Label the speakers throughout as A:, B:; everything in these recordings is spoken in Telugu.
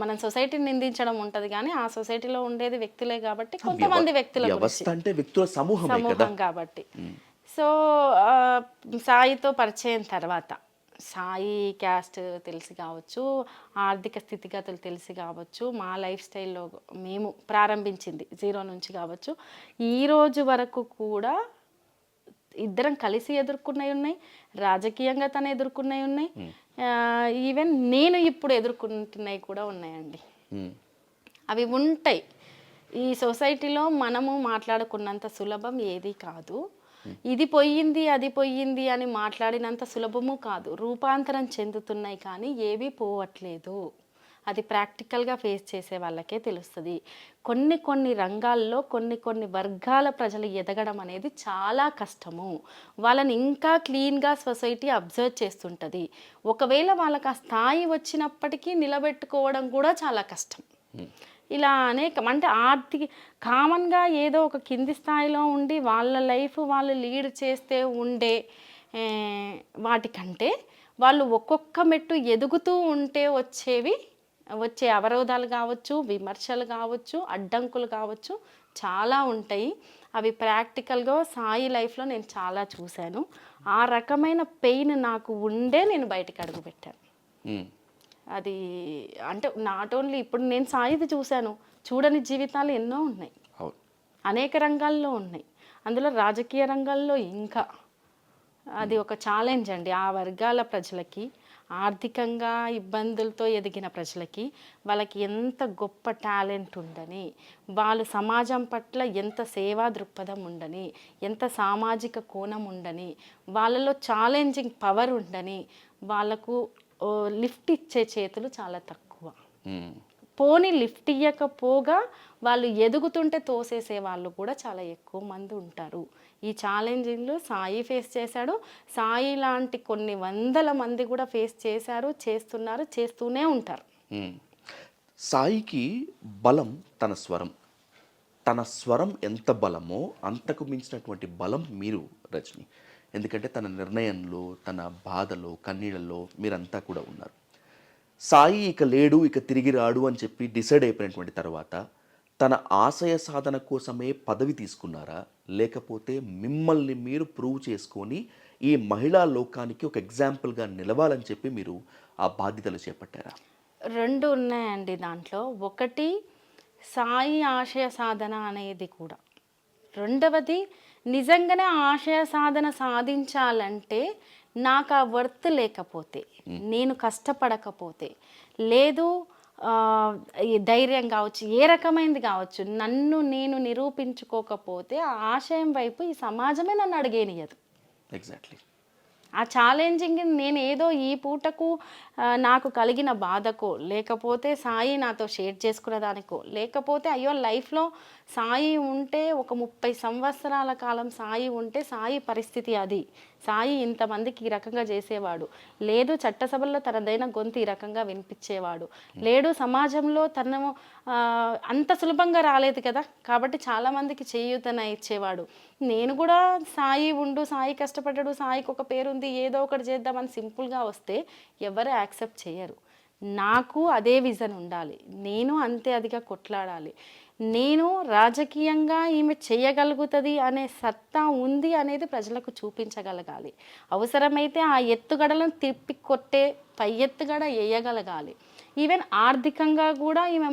A: మనం సొసైటీని నిందించడం ఉంటది కానీ ఆ సొసైటీలో ఉండేది వ్యక్తులే కాబట్టి కొంతమంది వ్యక్తుల
B: వ్యవస్థ అంటే వ్యక్తుల సమూహమే కదా.
A: సమూహం కాబట్టి. సో సాయితో పరిచయం తర్వాత సాయి క్యాస్ట్ తెలిసి కావచ్చు, ఆర్థిక స్థితిగతులు తెలిసి కావచ్చు, మా లైఫ్ స్టైల్లో మేము ప్రారంభించింది జీరో నుంచి కావచ్చు, ఈ రోజు వరకు కూడా ఇద్దరం కలిసి ఎదుర్కొన్నవి ఉన్నాయి, రాజకీయంగా తను ఎదుర్కొన్నవి ఉన్నాయి, ఈవెన్ నేను ఇప్పుడు ఎదుర్కొంటున్నవి కూడా ఉన్నాయండి. అవి ఉంటాయి. ఈ సొసైటీలో మనము మాట్లాడుకున్నంత సులభం ఏది కాదు. ఇది పోయింది అది పోయింది అని మాట్లాడినంత సులభము కాదు. రూపాంతరం చెందుతున్నాయి కానీ ఏవి పోవట్లేదు. అది ప్రాక్టికల్గా ఫేస్ చేసే వాళ్ళకే తెలుస్తుంది. కొన్ని రంగాల్లో కొన్ని వర్గాల ప్రజలు ఎదగడం అనేది చాలా కష్టము. వాళ్ళని ఇంకా క్లీన్గా సొసైటీ అబ్జర్వ్ చేస్తుంటుంది. ఒకవేళ వాళ్ళకి ఆ స్థాయి వచ్చినప్పటికీ నిలబెట్టుకోవడం కూడా చాలా కష్టం. ఇలా అంటే కామన్గా ఏదో ఒక కింది స్థాయిలో ఉండి వాళ్ళ లైఫ్ వాళ్ళు లీడ్ చేస్తే ఉండే వాటికంటే వాళ్ళు ఒక్కొక్క మెట్టు ఎదుగుతూ ఉంటే వచ్చే అవరోధాలు కావచ్చు, విమర్శలు కావచ్చు, అడ్డంకులు కావచ్చు, చాలా ఉంటాయి. అవి ప్రాక్టికల్గా సాయి లైఫ్లో నేను చాలా చూశాను. ఆ రకమైన పెయిన్ నాకు ఉండే నేను బయటకు అడుగుపెట్టాను. అది అంటే నాట్ ఓన్లీ ఇప్పుడు నేను సాయిది చూశాను, చూడని జీవితాలు ఎన్నో ఉన్నాయి, అనేక రంగాల్లో ఉన్నాయి. అందులో రాజకీయ రంగాల్లో ఇంకా అది ఒక ఛాలెంజ్ అండి. ఆ వర్గాల ప్రజలకి, ఆర్థికంగా ఇబ్బందులతో ఎదిగిన ప్రజలకి, వాళ్ళకి ఎంత గొప్ప టాలెంట్ ఉందని, వాళ్ళు సమాజం పట్ల ఎంత సేవా దృక్పథం ఉండని, ఎంత సామాజిక కోణం ఉండని, వాళ్ళలో ఛాలెంజింగ్ పవర్ ఉండని, వాళ్ళకు లిఫ్ట్ ఇచ్చే చేతులు చాలా తక్కువ. పోనీ లిఫ్ట్ ఇయ్యకపోగా వాళ్ళు ఎదుగుతుంటే తోసేసే వాళ్ళు కూడా చాలా ఎక్కువ మంది ఉంటారు. ఈ ఛాలెంజింగ్లు సాయి ఫేస్ చేశాడు. సాయి లాంటి కొన్ని వందల మంది కూడా ఫేస్ చేశారు, చేస్తున్నారు, చేస్తూనే ఉంటారు.
B: సాయికి బలం తన స్వరం. తన స్వరం ఎంత బలమో అంతకు మించినటువంటి బలం మీరు రజని. ఎందుకంటే తన నిర్ణయంలో, తన బాధలో, కన్నీళ్ళలో మీరంతా కూడా ఉన్నారు. సాయి ఇక లేడు, ఇక తిరిగి రాడు అని చెప్పి డిసైడ్ అయిపోయినటువంటి తర్వాత తన ఆశయ సాధన కోసమే పదవి తీసుకున్నారా, లేకపోతే మిమ్మల్ని మీరు ప్రూవ్ చేసుకొని ఈ మహిళా లోకానికి ఒక ఎగ్జాంపుల్గా నిలవాలని చెప్పి మీరు ఆ బాధ్యతలు చేపట్టారా?
A: రెండు ఉన్నాయండి దాంట్లో. ఒకటి సాయి ఆశయ సాధన అనేది కూడా. రెండవది నిజంగానే ఆశయ సాధన సాధించాలంటే నాకు ఆ వర్త్ లేకపోతే, నేను కష్టపడకపోతే, లేదు ఈ ధైర్యం కావచ్చు, ఏ రకమైనది కావచ్చు, నన్ను నేను నిరూపించుకోకపోతే ఆ ఆశయం వైపు ఈ సమాజమే నన్ను అడిగేనియదు.
B: ఎగ్జాక్ట్లీ.
A: ఆ ఛాలెంజింగ్ నేను ఏదో ఈ పూటకు నాకు కలిగిన బాధకో, లేకపోతే సాయి నాతో షేర్ చేసుకునే దానికో, లేకపోతే అయ్యో లైఫ్లో సాయి ఉంటే ఒక 30 సంవత్సరాల కాలం సాయి ఉంటే సాయి పరిస్థితి అది, సాయి ఇంతమందికి ఈ రకంగా చేసేవాడు, లేదు చట్టసభల్లో తనదైన గొంతు ఈ రకంగా వినిపించేవాడు, లేడు సమాజంలో తను అంత సులభంగా రాలేదు కదా, కాబట్టి చాలామందికి చేయూతన ఇచ్చేవాడు, నేను కూడా సాయి ఉండు, సాయి కష్టపడ్డాడు, సాయికి ఒక పేరుంది, ఏదో ఒకటి చేద్దామని సింపుల్గా వస్తే ఎవరు యాక్సెప్ట్ చేయరు. నాకు అదే విజన్ ఉండాలి, నేను అంతే అదిగా కొట్లాడాలి, నేను రాజకీయంగా ఈమె చేయగలుగుతుంది అనే సత్తా ఉంది అనేది ప్రజలకు చూపించగలగాలి, అవసరమైతే ఆ ఎత్తుగడలను తిప్పి కొట్టే పై ఎత్తుగడ వేయగలగాలి. ఈవెన్ ఆర్థికంగా కూడా ఈమె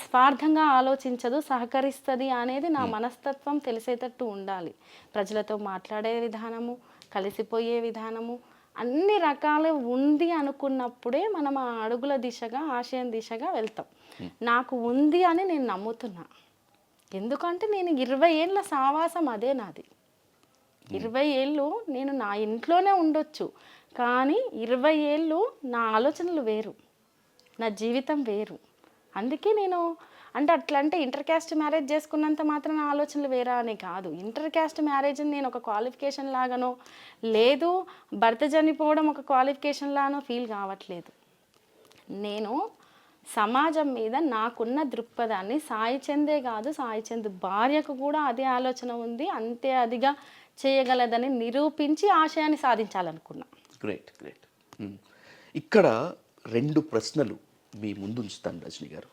A: స్వార్థంగా ఆలోచించదు, సహకరిస్తుంది అనేది నా మనస్తత్వం తెలిసేటట్టు ఉండాలి. ప్రజలతో మాట్లాడే విధానము, కలిసిపోయే విధానము, అన్ని రకాలు ఉంది అనుకున్నప్పుడే మనం ఆ అడుగుల దిశగా, ఆశయం దిశగా వెళ్తాం. నాకు ఉంది అని నేను నమ్ముతున్నా. ఎందుకంటే నేను 20 ఏళ్ళ సావాసం అదే నాది. 20 ఏళ్ళు నేను నా ఇంట్లోనే ఉండొచ్చు, కానీ 20 ఏళ్ళు నా ఆలోచనలు వేరు, నా జీవితం వేరు. అందుకే నేను అంటే ఇంటర్ క్యాస్ట్ మ్యారేజ్ చేసుకున్నంత మాత్రం నా ఆలోచనలు వేరా అని కాదు. ఇంటర్ క్యాస్ట్ మ్యారేజ్ని నేను ఒక క్వాలిఫికేషన్ లాగానో, లేదు భర్త చనిపోవడం ఒక క్వాలిఫికేషన్ లాగానో ఫీల్ కావట్లేదు. నేను సమాజం మీద నాకున్న దృక్పథాన్ని సాయి చందే కాదు, సాయి చంద్ భార్యకు కూడా అదే ఆలోచన ఉంది, అంతే అదిగా చేయగలదని నిరూపించి ఆశయాన్ని సాధించాలనుకున్నా.
B: Great great. ఇక్కడ 2 ప్రశ్నలు మీ ముందు ఉంచుతాను రజనీ గారు.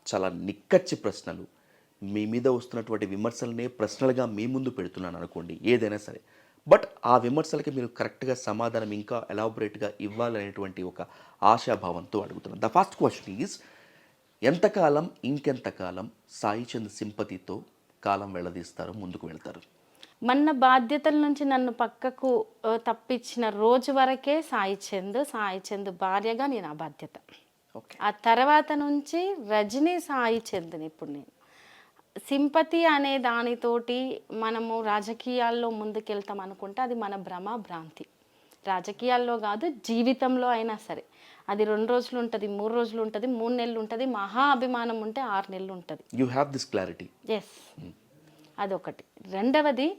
B: చాలా నిక్కచ్చి ప్రశ్నలు, మీ మీద వస్తున్నటువంటి విమర్శలనే ప్రశ్నలుగా మీ ముందు పెడుతున్నాను అనుకోండి, ఏదైనా సరే. బట్ ఆ విమర్శలకి మీరు కరెక్ట్గా సమాధానం ఇంకా ఎలాబొరేట్గా ఇవ్వాలనేటువంటి ఒక ఆశాభావంతో అడుగుతున్నాను. ద ఫస్ట్ క్వశ్చన్ ఈజ్, ఎంతకాలం ఇంకెంతకాలం సాయి చంద్ సింపతితో కాలం వెళ్ళదీస్తారు, ముందుకు వెళ్తారు?
A: మన బాధ్యతల నుంచి నన్ను పక్కకు తప్పించిన రోజు వరకే సాయి చంద్ భార్యగా నేను ఆ బాధ్యత.
B: ఓకే.
A: ఆ తర్వాత నుంచి రజనీ సాయి చంద్ని ఇప్పుడు నేను సింపతి అనే దానితోటి మనము రాజకీయాల్లో ముందుకెళ్తాం అనుకుంటే అది మన భ్రమ భ్రాంతి. రాజకీయాల్లో కాదు, జీవితంలో అయినా సరే. అది 2 రోజులు ఉంటుంది, 3 రోజులు ఉంటుంది, 3 నెలలు ఉంటుంది, మహా అభిమానం ఉంటే 6 నెలలు ఉంటుంది.
B: You have this clarity.
A: Yes, అదొకటి. రెండవది,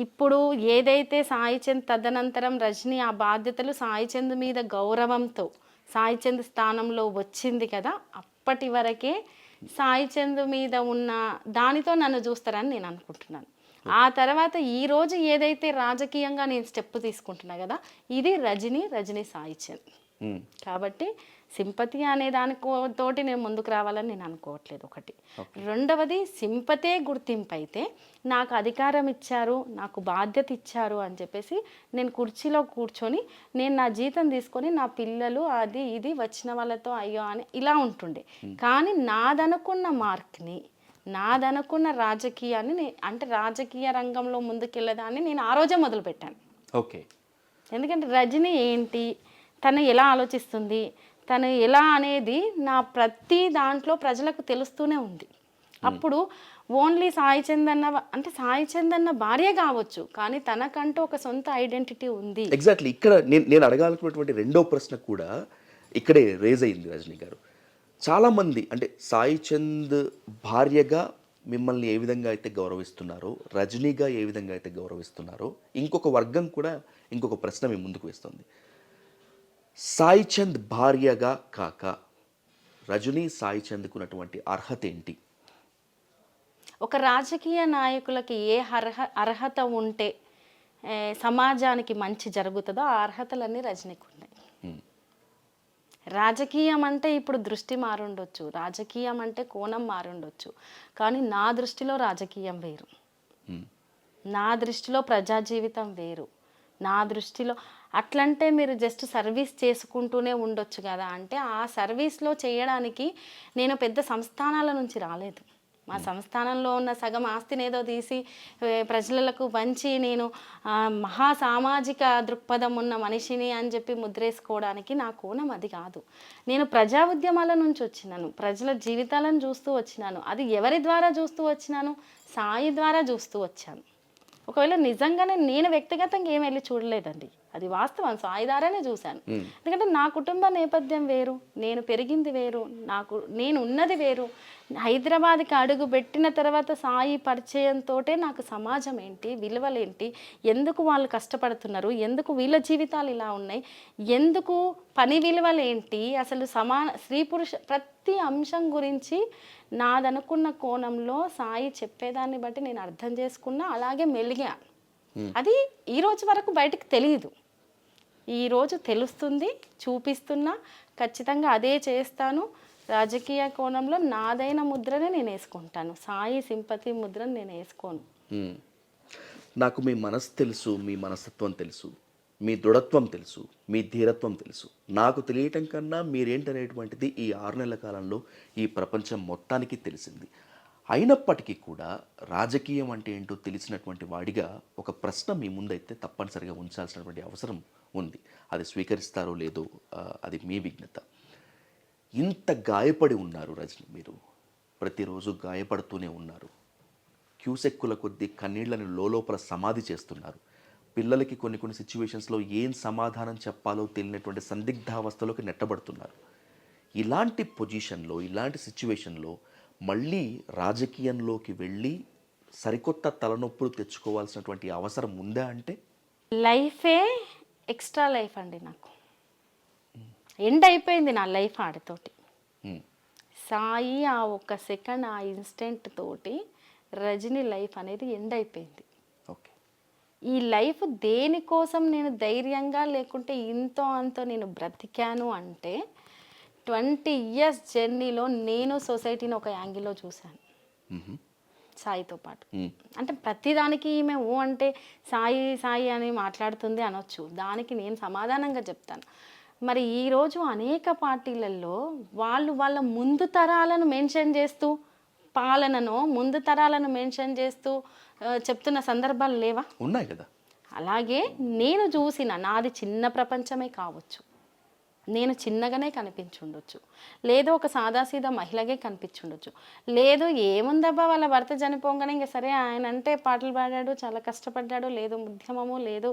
A: ఇప్పుడు ఏదైతే సాయి చంద్ తదనంతరం రజనీ ఆ బాధ్యతలు సాయి చంద్ మీద గౌరవంతో సాయి చంద్ స్థానంలో వచ్చింది కదా, అప్పటి వరకే సాయి చంద్ మీద ఉన్న దానితో నన్ను చూస్తారని నేను అనుకుంటున్నాను. ఆ తర్వాత ఈరోజు ఏదైతే రాజకీయంగా నేను స్టెప్ తీసుకుంటున్నా కదా, ఇది రజనీ సాయి చంద్. కాబట్టి సింపతి అనే తోటి నేను ముందుకు రావాలని నేను అనుకోవట్లేదు. ఒకటి. రెండవది, సింపతే గుర్తింపు అయితే నాకు అధికారం ఇచ్చారు, నాకు బాధ్యత ఇచ్చారు అని చెప్పేసి నేను కుర్చీలో కూర్చొని నేను నా జీతం తీసుకొని నా పిల్లలు అది ఇది వచ్చిన వాళ్ళతో అయ్యో అని ఇలా ఉంటుండే. కానీ నాదనుకున్న మార్క్ని, నాదనుకున్న రాజకీయాన్ని అంటే రాజకీయ రంగంలో ముందుకెళ్ళదాన్ని నేను ఆ రోజే మొదలుపెట్టాను.
B: ఓకే.
A: ఎందుకంటే రజనీ ఏంటి, తను ఎలా ఆలోచిస్తుంది, తను ఎలా అనేది నా ప్రతి దాంట్లో ప్రజలకు తెలుస్తూనే ఉంది. అప్పుడు ఓన్లీ సాయి చంద్ అంటే సాయి చంద్ అన్న భార్య కావచ్చు, కానీ తనకంటూ ఒక సొంత ఐడెంటిటీ ఉంది.
B: ఎగ్జాక్ట్లీ. ఇక్కడ నేను అడగాలనుకున్నటువంటి రెండో ప్రశ్న కూడా ఇక్కడే రేజ్ అయింది రజనీ గారు. చాలామంది అంటే సాయి చంద్ భార్యగా మిమ్మల్ని ఏ విధంగా అయితే గౌరవిస్తున్నారో, రజనీగా ఏ విధంగా అయితే గౌరవిస్తున్నారో, ఇంకొక వర్గం కూడా ఇంకొక ప్రశ్న మీ ముందుకు వేస్తుంది. సాయి చంద్ భార్యగా కాక రజనీ సాయి చంద్కు ఉన్నటువంటి అర్హత ఏంటి?
A: ఒక రాజకీయ నాయకులకి ఏ అర్హత ఉంటే సమాజానికి మంచి జరుగుతుందో ఆ అర్హతలన్నీ రజనీకి ఉన్నాయి. రాజకీయం అంటే ఇప్పుడు దృష్టి మారుండొచ్చు, రాజకీయం అంటే కోణం మారుండొచ్చు, కానీ నా దృష్టిలో రాజకీయం వేరు, నా దృష్టిలో ప్రజా జీవితం వేరు, నా దృష్టిలో అట్లంటే మీరు జస్ట్ సర్వీస్ చేసుకుంటూనే ఉండొచ్చు కదా అంటే, ఆ సర్వీస్లో చేయడానికి నేను పెద్ద సంస్థానాల నుంచి రాలేదు. మా సంస్థానంలో ఉన్న సగం ఆస్తిని ఏదో తీసి ప్రజలకు పంచి నేను మహా సామాజిక దృక్పథం ఉన్న మనిషిని అని చెప్పి ముద్రేసుకోవడానికి నా కోణం అది కాదు. నేను ప్రజా ఉద్యమాల నుంచి వచ్చినాను, ప్రజల జీవితాలను చూస్తూ వచ్చినాను. అది ఎవరి ద్వారా చూస్తూ వచ్చినాను? సాయి ద్వారా చూస్తూ వచ్చాను. ఒకవేళ నిజంగానే నేను వ్యక్తిగతంగా ఏం వెళ్ళి చూడలేదండి, అది వాస్తవం, సాయి ద్వారానే చూశాను. ఎందుకంటే నా కుటుంబ నేపథ్యం వేరు, నేను పెరిగింది వేరు, నేను ఉన్నది వేరు. హైదరాబాద్కి అడుగు పెట్టిన తర్వాత సాయి పరిచయంతో నాకు సమాజం ఏంటి, విలువలేంటి, ఎందుకు వాళ్ళు కష్టపడుతున్నారు, ఎందుకు వీళ్ళ జీవితాలు ఇలా ఉన్నాయి, ఎందుకు పని విలువలేంటి, అసలు స్త్రీ పురుష ప్రతి అంశం గురించి నాదనుకున్న కోణంలో సాయి చెప్పేదాన్ని బట్టి నేను అర్థం చేసుకున్నా, అలాగే మెలిగా. అది ఈ రోజు వరకు బయటకు తెలియదు, ఈరోజు తెలుస్తుంది, చూపిస్తున్నా, ఖచ్చితంగా అదే చేస్తాను. రాజకీయ కోణంలో నాదైన ముద్రనే నేను వేసుకుంటాను, సాయి సింపతి ముద్రను నేను వేసుకోను.
B: నాకు మీ మనసు తెలుసు, మీ మనస్తత్వం తెలుసు, మీ దృఢత్వం తెలుసు, మీ ధీరత్వం తెలుసు. నాకు తెలియటం కన్నా మీరేంటనేటువంటిది ఈ 6 నెలల కాలంలో ఈ ప్రపంచం మొత్తానికి తెలిసింది. అయినప్పటికీ కూడా రాజకీయం అంటే ఏంటో తెలిసినటువంటి వాడిగా ఒక ప్రశ్న మీ ముందైతే తప్పనిసరిగా ఉంచాల్సినటువంటి అవసరం ఉంది. అది స్వీకరిస్తారో లేదో అది మీ విజ్ఞత. ఇంత గాయపడి ఉన్నారు రజనీ, మీరు ప్రతిరోజు గాయపడుతూనే ఉన్నారు. క్యూసెక్కుల కొద్దీ కన్నీళ్లను లోపల సమాధి చేస్తున్నారు. పిల్లలకి కొన్ని సిచ్యువేషన్స్లో ఏం సమాధానం చెప్పాలో తెలియనటువంటి సందిగ్ధావస్థలోకి నెట్టబడుతున్నారు. ఇలాంటి పొజిషన్లో, ఇలాంటి సిచ్యువేషన్లో మళ్ళీ రాజకీయంలోకి వెళ్ళి సరికొత్త తలనొప్పులు తెచ్చుకోవాల్సినటువంటి అవసరం ఉందా? అంటే
A: లైఫే ఎక్స్ట్రా లైఫ్ అండి, నాకు ఎండ్ అయిపోయింది నా లైఫ్ ఆడితోటి. సాయి ఆ ఒక్క సెకండ్, ఆ ఇన్స్టెంట్ తోటి రజనీ లైఫ్ అనేది ఎండ్ అయిపోయింది.
B: ఓకే.
A: ఈ లైఫ్ దేనికోసం నేను ధైర్యంగా లేకుంటే ఇంతో అంతో నేను బ్రతికాను అంటే, 20 ఇయర్స్ జర్నీలో నేను సొసైటీని ఒక యాంగిల్లో చూశాను
B: మ్మ్.
A: సాయితో పాటు.
B: మ్మ్.
A: అంటే ప్రతిదానికి ఈమె ఓ అంటే సాయి సాయి అని మాట్లాడుతుంది అనొచ్చు, దానికి నేను సమాధానంగా చెప్తాను. మరి ఈరోజు అనేక పార్టీలలో వాళ్ళ ముందు తరాలను మెన్షన్ చేస్తూ పాలనను ముందు తరాలను మెన్షన్ చేస్తూ చెప్తున్న సందర్భాలు లేవా?
B: ఉన్నాయి కదా.
A: అలాగే నేను చూసిన నాది చిన్న ప్రపంచమే కావచ్చు, నేను చిన్నగానే కనిపించుండొచ్చు, లేదు ఒక సాదాసీదా మహిళగే కనిపించుండొచ్చు, లేదు ఏముందబ్బా వాళ్ళ భర్త చనిపోగానే ఇంకా సరే ఆయన అంటే పాటలు పాడాడు చాలా కష్టపడ్డాడు, లేదు ఉద్యమము, లేదు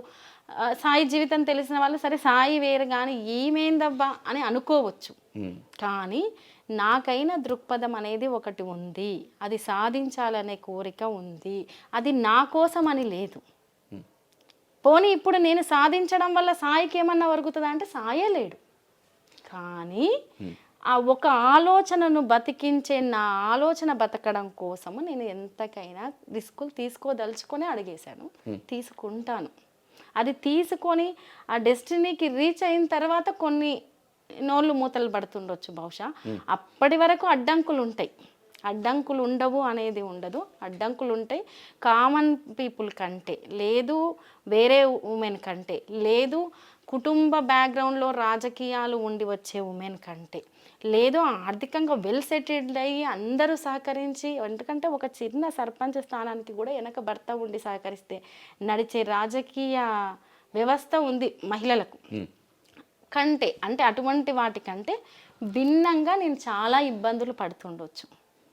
A: సాయి జీవితం తెలిసిన వాళ్ళు సరే సాయి వేరు కానీ ఏమైందబ్బా అని అనుకోవచ్చు.
B: మ్మ్.
A: కానీ నాకైన దృక్పథం అనేది ఒకటి ఉంది, అది సాధించాలనే కోరిక ఉంది, అది నా కోసం అని లేదు. పోనీ ఇప్పుడు నేను సాధించడం వల్ల సాయికి ఏమన్నా ఒరుగుతుందా అంటే సాయే లేడు, కానీ ఆ ఒక ఆలోచనను బతికించే నా ఆలోచన బతకడం కోసము నేను ఎంతకైనా రిస్కులు తీసుకోదలుచుకొని అడిగేశాను, తీసుకుంటాను. అది తీసుకొని ఆ డెస్టినీకి రీచ్ అయిన తర్వాత కొన్ని నోళ్ళు మూతలు పడుతుండొచ్చు బహుశా, అప్పటి వరకు అడ్డంకులు ఉంటాయి. అడ్డంకులు ఉండవు అనేది ఉండదు, అడ్డంకులు ఉంటాయి. కామన్ పీపుల్ కంటే, లేదు వేరే ఉమెన్ కంటే, లేదు కుటుంబ బ్యాక్గ్రౌండ్లో రాజకీయాలు ఉండి వచ్చే ఉమెన్ కంటే, లేదు ఆర్థికంగా వెల్ సెటిల్డ్ అయ్యి అందరూ సహకరించి, ఎందుకంటే ఒక చిన్న సర్పంచ్ స్థానానికి కూడా వెనక భర్త ఉండి సహకరిస్తే నడిచే రాజకీయ వ్యవస్థ ఉంది మహిళలకు కంటే, అంటే అటువంటి వాటికంటే భిన్నంగా నేను చాలా ఇబ్బందులు పడుతుండొచ్చు.